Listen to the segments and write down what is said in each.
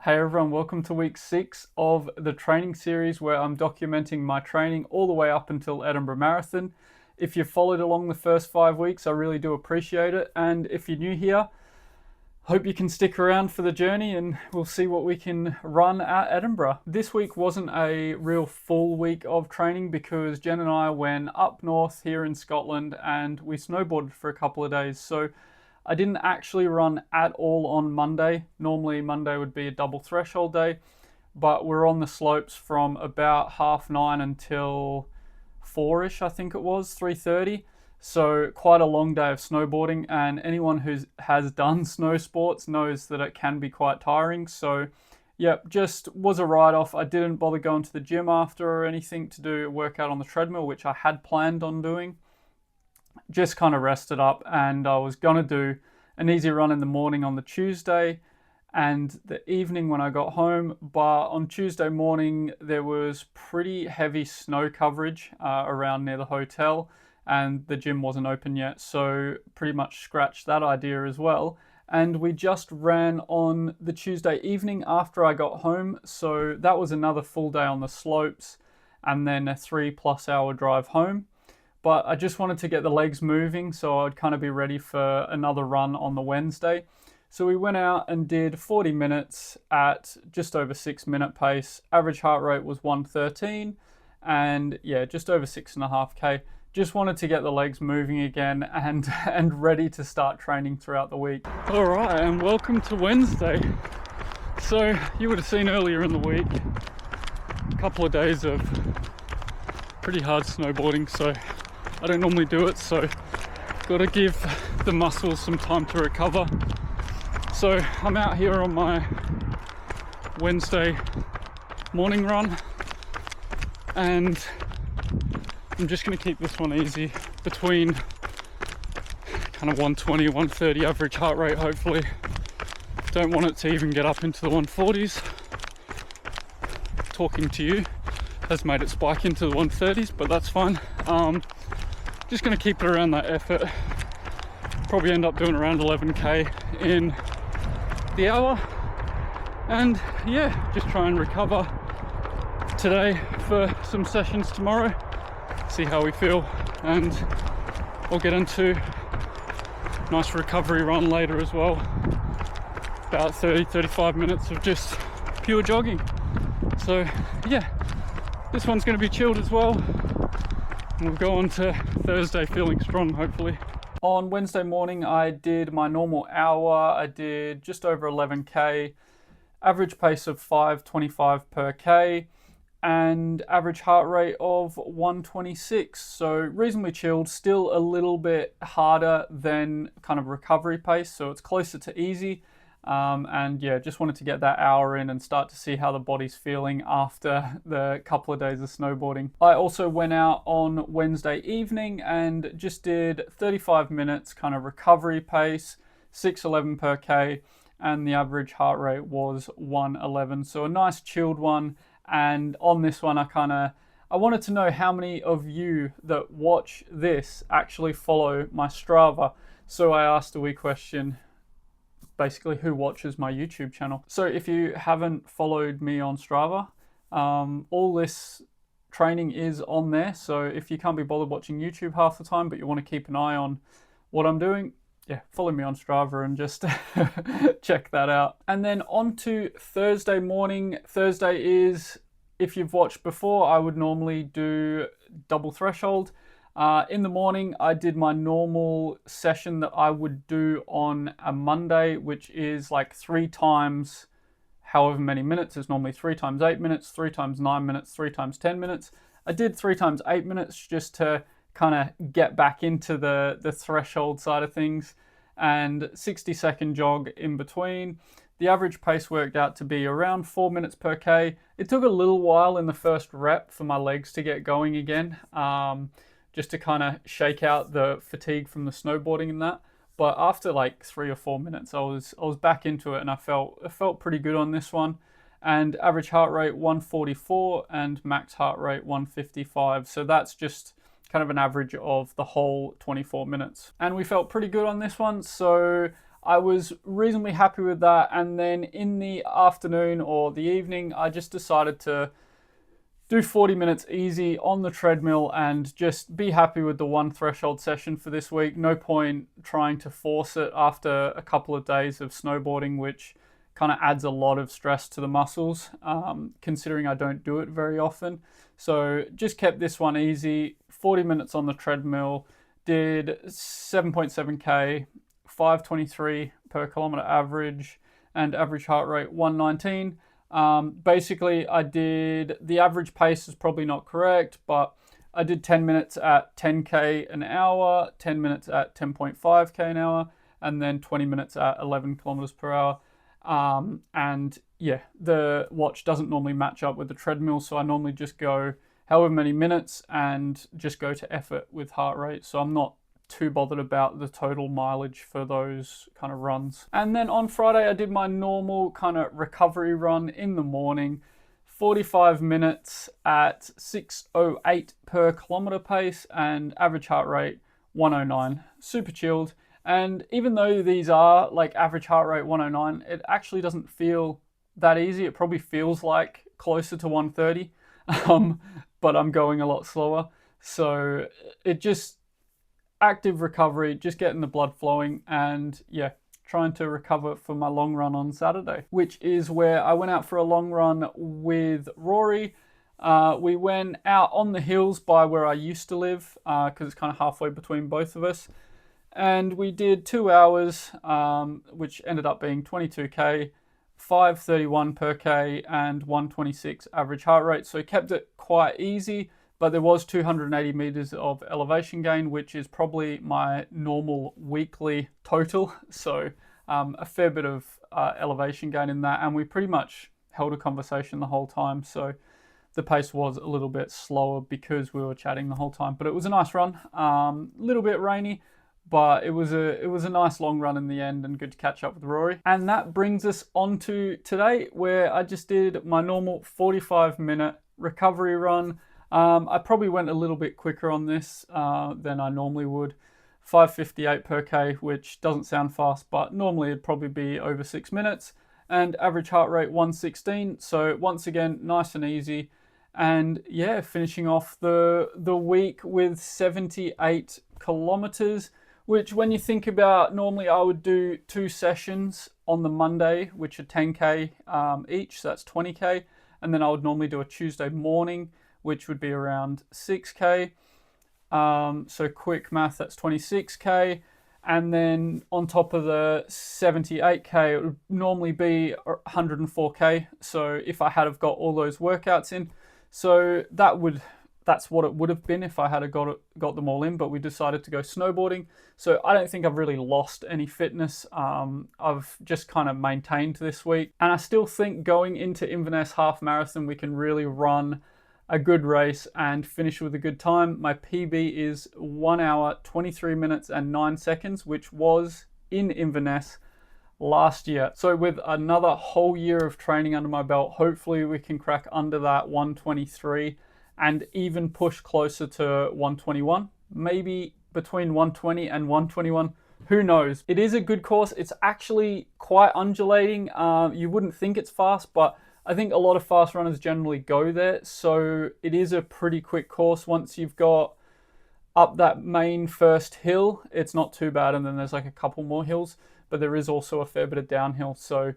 Hey everyone, welcome to week 6 of the training series where I'm documenting my training all the way up until Edinburgh Marathon. If you followed along the first 5 weeks, I really do appreciate it. And if you're new here, hope you can stick around for the journey and we'll see what we can run at Edinburgh. This week wasn't a real full week of training because Jen and I went up north here in Scotland and we snowboarded for a couple of days. So I didn't actually run at all on Monday. Normally Monday would be a double threshold day, but we're on the slopes from about 9:30 until 4ish, I think it was, 3:30. So quite a long day of snowboarding, and anyone who has done snow sports knows that it can be quite tiring. So yep, just was a write-off. I didn't bother going to the gym after or anything to do a workout on the treadmill, which I had planned on doing. Just kind of rested up, and I was gonna do an easy run in the morning on the Tuesday and the evening when I got home. But on Tuesday morning there was pretty heavy snow coverage around near the hotel, and the gym wasn't open yet, so pretty much scratched that idea as well. And we just ran on the Tuesday evening after I got home, so that was another full day on the slopes and then a 3+ hour drive home. But I just wanted to get the legs moving so I'd kind of be ready for another run on the Wednesday. So we went out and did 40 minutes at just over 6-minute pace. Average heart rate was 113 and yeah, just over 6.5k. Just wanted to get the legs moving again and ready to start training throughout the week. All right, and welcome to Wednesday. So you would have seen earlier in the week, a couple of days of pretty hard snowboarding, so I don't normally do it, so got to give the muscles some time to recover. So I'm out here on my Wednesday morning run, and I'm just going to keep this one easy between kind of 120, 130 average heart rate, hopefully. Don't want it to even get up into the 140s. Talking to you has made it spike into the 130s, but that's fine. Just going to keep it around that effort. Probably end up doing around 11k in the hour, and yeah, just try and recover today for some sessions tomorrow, see how we feel, and I'll get into a nice recovery run later as well, about 30-35 minutes of just pure jogging. So yeah, this one's going to be chilled as well. We'll go on to Thursday feeling strong, hopefully. On Wednesday morning, I did my normal hour. I did just over 11k, average pace of 5:25 per k, and average heart rate of 126. So reasonably chilled, still a little bit harder than kind of recovery pace. So it's closer to easy. And yeah, just wanted to get that hour in and start to see how the body's feeling after the couple of days of snowboarding. I also went out on Wednesday evening and just did 35 minutes kind of recovery pace, 6:11 per k, and the average heart rate was 111. So a nice chilled one. And on this one, I wanted to know how many of you that watch this actually follow my Strava. So I asked a wee question, basically who watches my YouTube channel. So if you haven't followed me on Strava, all this training is on there. So if you can't be bothered watching YouTube half the time, but you want to keep an eye on what I'm doing, yeah, follow me on Strava and just check that out. And then on to Thursday morning. Thursday is, if you've watched before, I would normally do double threshold. In the morning, I did my normal session that I would do on a Monday, which is like 3 times however many minutes. It's normally 3 times 8 minutes, 3 times 9 minutes, 3 times 10 minutes. I did 3 times 8 minutes just to kind of get back into the threshold side of things, and 60-second jog in between. The average pace worked out to be around 4 minutes per k. It took a little while in the first rep for my legs to get going again. Just to kind of shake out the fatigue from the snowboarding and that. But after like 3 or 4 minutes, I was back into it, and I felt pretty good on this one. And average heart rate 144 and max heart rate 155. So that's just kind of an average of the whole 24 minutes. And we felt pretty good on this one. So I was reasonably happy with that. And then in the afternoon or the evening, I just decided to do 40 minutes easy on the treadmill and just be happy with the one threshold session for this week. No point trying to force it after a couple of days of snowboarding, which kind of adds a lot of stress to the muscles, considering I don't do it very often. So just kept this one easy, 40 minutes on the treadmill, did 7.7K, 523 per kilometer average, and average heart rate 119. Basically, I did, the average pace is probably not correct, but I did 10 minutes at 10K an hour, 10 minutes at 10.5K an hour, and then 20 minutes at 11 kilometers per hour. And yeah, the watch doesn't normally match up with the treadmill, so I normally just go however many minutes and just go to effort with heart rate. So I'm not too bothered about the total mileage for those kind of runs. And then on Friday, I did my normal kind of recovery run in the morning, 45 minutes at 6:08 per kilometer pace and average heart rate 109, super chilled. And even though these are like average heart rate 109, it actually doesn't feel that easy. It probably feels like closer to 130, but I'm going a lot slower. So it just, active recovery, just getting the blood flowing, and yeah, trying to recover for my long run on Saturday, which is where I went out for a long run with Rory. We went out on the hills by where I used to live, because it's kind of halfway between both of us. And we did 2 hours, which ended up being 22K, 531 per K, and 126 average heart rate. So kept it quite easy. But there was 280 meters of elevation gain, which is probably my normal weekly total. So a fair bit of elevation gain in that. And we pretty much held a conversation the whole time. So the pace was a little bit slower because we were chatting the whole time. But it was a nice run. A little bit rainy, but it was a nice long run in the end and good to catch up with Rory. And that brings us on to today, where I just did my normal 45-minute recovery run. I probably went a little bit quicker on this than I normally would. 5:58 per K, which doesn't sound fast, but normally it'd probably be over 6 minutes. And average heart rate 116. So once again, nice and easy. And yeah, finishing off the week with 78 kilometers, which when you think about, normally I would do 2 sessions on the Monday, which are 10K each, so that's 20K. And then I would normally do a Tuesday morning, which would be around 6K. So quick math, that's 26K. And then on top of the 78K, it would normally be 104K. So if I had have got all those workouts in, so that's what it would have been if I had got them all in, but we decided to go snowboarding. So I don't think I've really lost any fitness. I've just kind of maintained this week. And I still think going into Inverness Half Marathon, we can really run a good race and finish with a good time. My PB is 1 hour, 23 minutes and 9 seconds, which was in Inverness last year. So with another whole year of training under my belt, hopefully we can crack under that 123 and even push closer to 121, maybe between 120 and 121. Who knows? It is a good course. It's actually quite undulating. You wouldn't think it's fast, but I think a lot of fast runners generally go there. So it is a pretty quick course. Once you've got up that main first hill, it's not too bad. And then there's like a couple more hills, but there is also a fair bit of downhill. So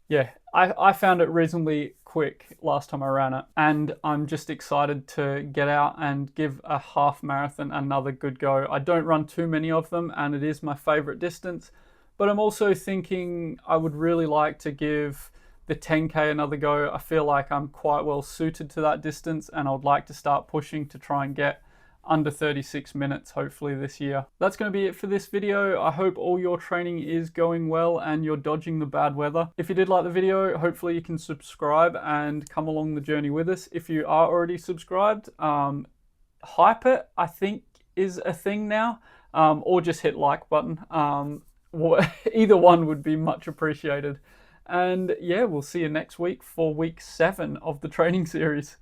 yeah, I found it reasonably quick last time I ran it. And I'm just excited to get out and give a half marathon another good go. I don't run too many of them, and it is my favorite distance. But I'm also thinking I would really like to give the 10K another go. I feel like I'm quite well suited to that distance, and I would like to start pushing to try and get under 36 minutes hopefully this year. That's going to be it for this video. I hope all your training is going well and you're dodging the bad weather. If you did like the video, hopefully you can subscribe and come along the journey with us. If you are already subscribed, hype it, I think is a thing now, or just hit like button. Either one would be much appreciated. And yeah, we'll see you next week for week 7 of the training series.